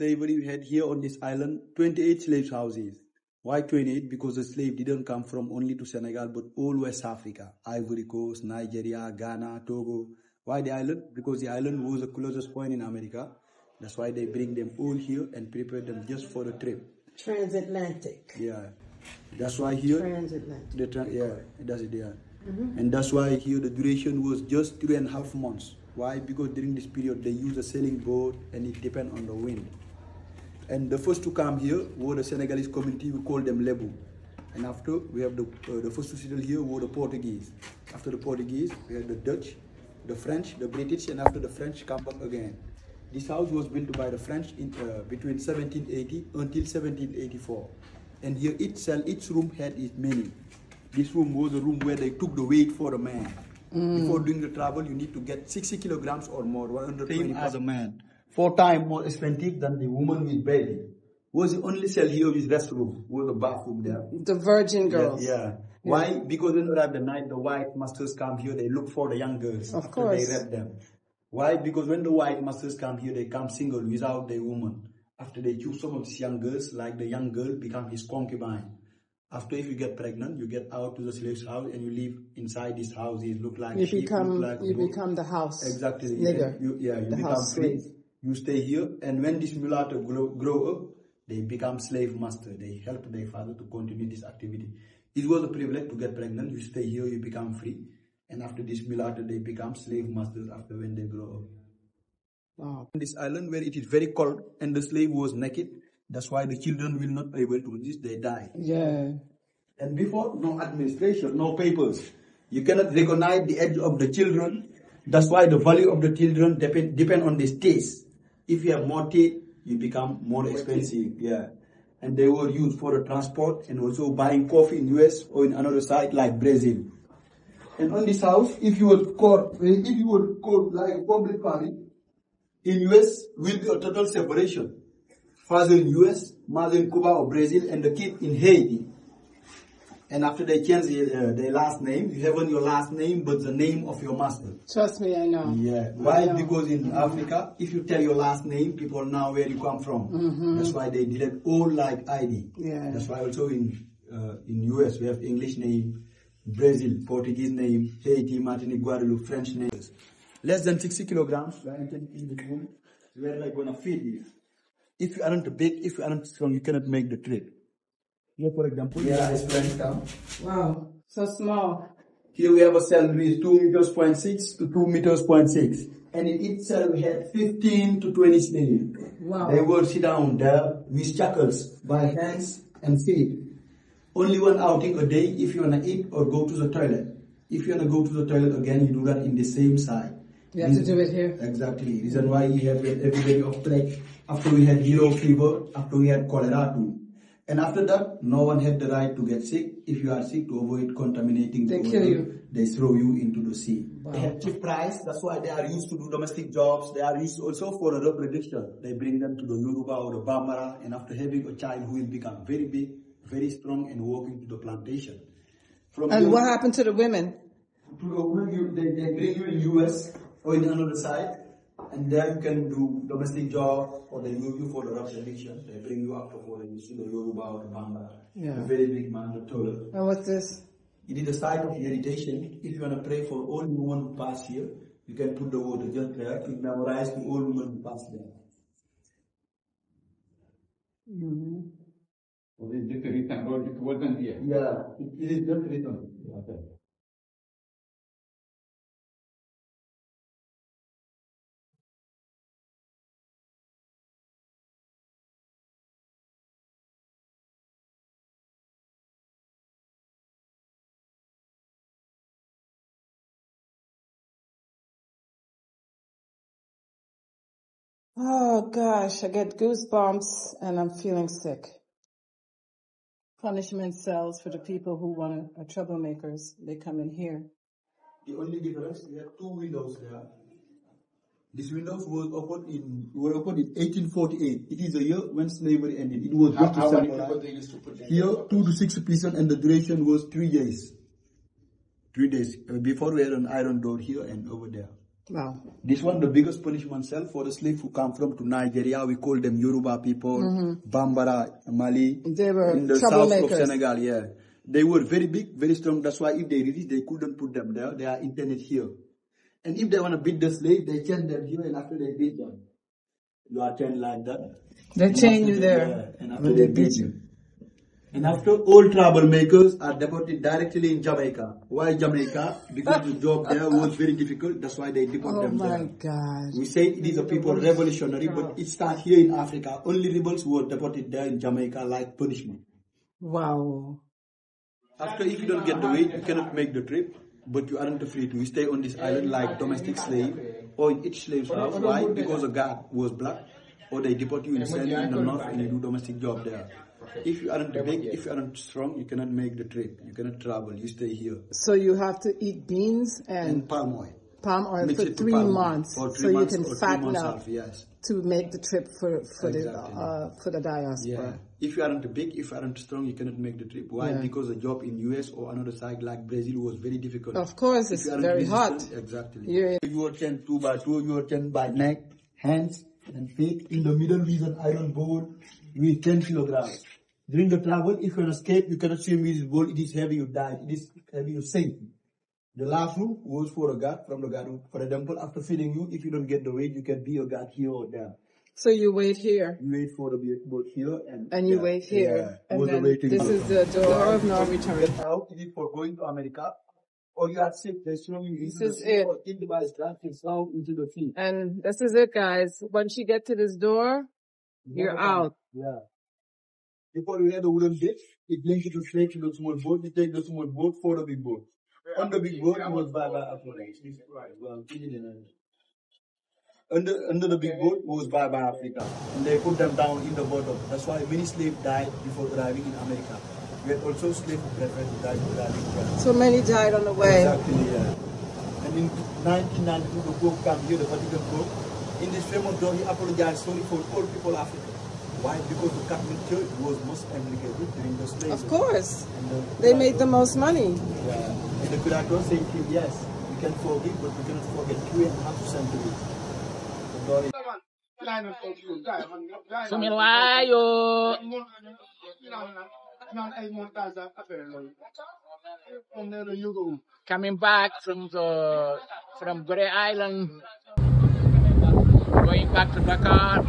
slavery, we had here on this island 28 slave houses. Why 28? Because the slave didn't come from only to Senegal, but all West Africa, Ivory Coast, Nigeria, Ghana, Togo. Why the island? Because the island was the closest point in America. That's why they bring them all here and prepare them just for the trip. Transatlantic. Yeah. That's why here. Transatlantic. Yeah, that's it, yeah. And that's why here the duration was just 3.5 months. Why? Because during this period they use a sailing boat and it depends on the wind. And the first to come here were the Senegalese community, we call them Lebu. And after we have the first to settle here were the Portuguese. After the Portuguese, we had the Dutch, the French, the British, and after the French come back again. This house was built by the French in between 1780 until 1784. And here each room had its meaning. This room was a room where they took the weight for a man. Before doing the travel, you need to get 60 kilograms or more, 120 as a man. 4 times more expensive than the woman with baby. Was the only cell here with restroom, was the bathroom there. The virgin girls. Yeah. Why? Because when they arrive the night, the white masters come here, they look for the young girls. Of course. They rape them. Why? Because when the white masters come here, they come single without the woman. After they choose some of these young girls, like the young girl become his concubine. After if you get pregnant, you get out to the slave's house and you live inside this house. It look like you sheep, become like the house. Exactly. Nigger. You become free. You stay here, and when this mulatto grow up, they become slave master. They help their father to continue this activity. It was a privilege to get pregnant. You stay here, you become free. And after this mulatto, they become slave masters after when they grow up. Wow. On this island where it is very cold and the slave was naked, that's why the children will not be able to resist, they die. Yeah. And before, no administration, no papers. You cannot recognize the age of the children. That's why the value of the children depend on the taste. If you have more teeth, you become more expensive. Yeah. And they were used for the transport and also buying coffee in US or in another site like Brazil. And on this house, if you were caught like public farming, in US will be a total separation. Father in US, mother in Cuba or Brazil, and the kid in Haiti. And after they change their last name, you have on your last name, but the name of your master. Trust me, I know. Yeah. Why? Because in Africa, if you tell your last name, people know where you come from. That's why they delete all like ID. Yeah. That's why also in US we have English name, Brazil, Portuguese name, Haiti, Martinique, Guadeloupe, French names. Less than 60 kilograms, we are in the room. We are like gonna feed you. If you aren't big, if you aren't strong, you cannot make the trip. Here, for example, here is French town. Wow, so small. Here we have a cell which is 2 meters 0.6 to 2 meters 0.6. And in each cell we had 15 to 20 slaves. Wow. They would sit down there with shackles by hands and feet. Only one outing a day if you want to eat or go to the toilet. If you want to go to the toilet again, you do that in the same side. You have to do it here. Exactly. Reason why we have everybody of plague. After we had yellow fever, after we had cholera too. And after that, no one had the right to get sick. If you are sick, to avoid contaminating the water, they throw you into the sea. Wow. They have cheap price. That's why they are used to do domestic jobs. They are used also for the reproduction. They bring them to the Yoruba or the Bambara, and after having a child who will become very big, very strong, and walk into the plantation. And what happened to the women? They bring you in US or in another side. And there you can do domestic job, or they use you for the reproduction. They bring you after for you see the Yoruba or the Bamba. Yeah. A very big man, the taller. And what's this? It is the site of meditation. If you want to pray for all women who pass here, you can put the water just there to memorize to all women who pass there. Well, it's just written, or it wasn't here. Yeah, it is just written. Okay. Oh gosh, I get goosebumps and I'm feeling sick. Punishment cells for the people who are troublemakers. They come in here. The only difference, we have 2 windows there. These windows were opened in 1848. It is the year when slavery ended. It was How many people they used to put in? Here, 2 to 6 pieces, and the duration was 3 days. 3 days. Before we had an iron door here and over there. Wow. This one, the biggest punishment cell for the slaves who come from to Nigeria. We call them Yoruba people, Bambara, Mali. They were in the south of troublemakers. Senegal, yeah. They were very big, very strong. That's why if they release, they couldn't put them there. They are intended here. And if they want to beat the slave, they chain them here, and after they beat them, you are chained like that. They And chain after you they- there yeah, and after when they they beat beat you. And after, all troublemakers are deported directly in Jamaica. Why Jamaica? Because the job there was very difficult. That's why they deport Oh them my there. God. We say it is a people revolutionary, but it starts here in Africa. Only rebels were deported there in Jamaica like punishment. Wow. After, if you don't get the weight, you cannot make the trip, but you aren't free to. You stay on this island like domestic slave, or in each slave's house. Why? Because a guard was black, or they deport you and send you in the north and you do domestic job there. If you aren't big, if you aren't strong, you cannot make the trip. You cannot travel. You stay here. So you have to eat beans And and palm oil. palm oil Mix for it to 3 palm oil. months, For 3 so you months can or 3 fatten months up half, yes. to make the trip for Exactly. the diaspora. Yeah. If you aren't big, if you aren't strong, you cannot make the trip. Why? Yeah. Because the job in US or another side like Brazil was very difficult. Of course, If it's you aren't very hot. resistant, exactly. Yeah. You are 10 2 by 2, you are 10 by neck, hands, and feet. In the middle is an iron bowl with 10 kilograms. During the travel, if you escape, you cannot swim with this bowl. It is heavy, you die. It is heavy, you sink. The last room was for a guard, from the guard room. For example, after feeding you, if you don't get the weight, you can be a guard here or there. So you wait here. You wait for the boat here And you yeah, wait here. Yeah. And Was the then waiting this room. is the door of no return. Out, is it for going to America? Or you are sick, they throw you This into is the sea, it. or in the bus, it's down into the sea. And this is it, guys. Once you get to this door, you're out. Yeah. Before you had the wooden bit, it links you to slave to the small boat. You take the small boat for the big boat. On the big boat, it was by Africa. Well, under the big boat was by Africa. And they put them down in the bottom. That's why many slaves died before arriving in America. We had also slaves who preferred to die before arriving here. So many died on the way. Exactly, yeah. And in 1992, the Pope came here, the Vatican Pope. In this famous door, he apologized sorry for all people Africa. Why? Because the Catholic Church was most implicated during the slavery. Of course. And They made the most money. Yeah. And the Curator said to him, yes, we can forgive, but we cannot forget 3.5 centuries. Sumilayo. Coming back from Goree Island, going back to Dakar.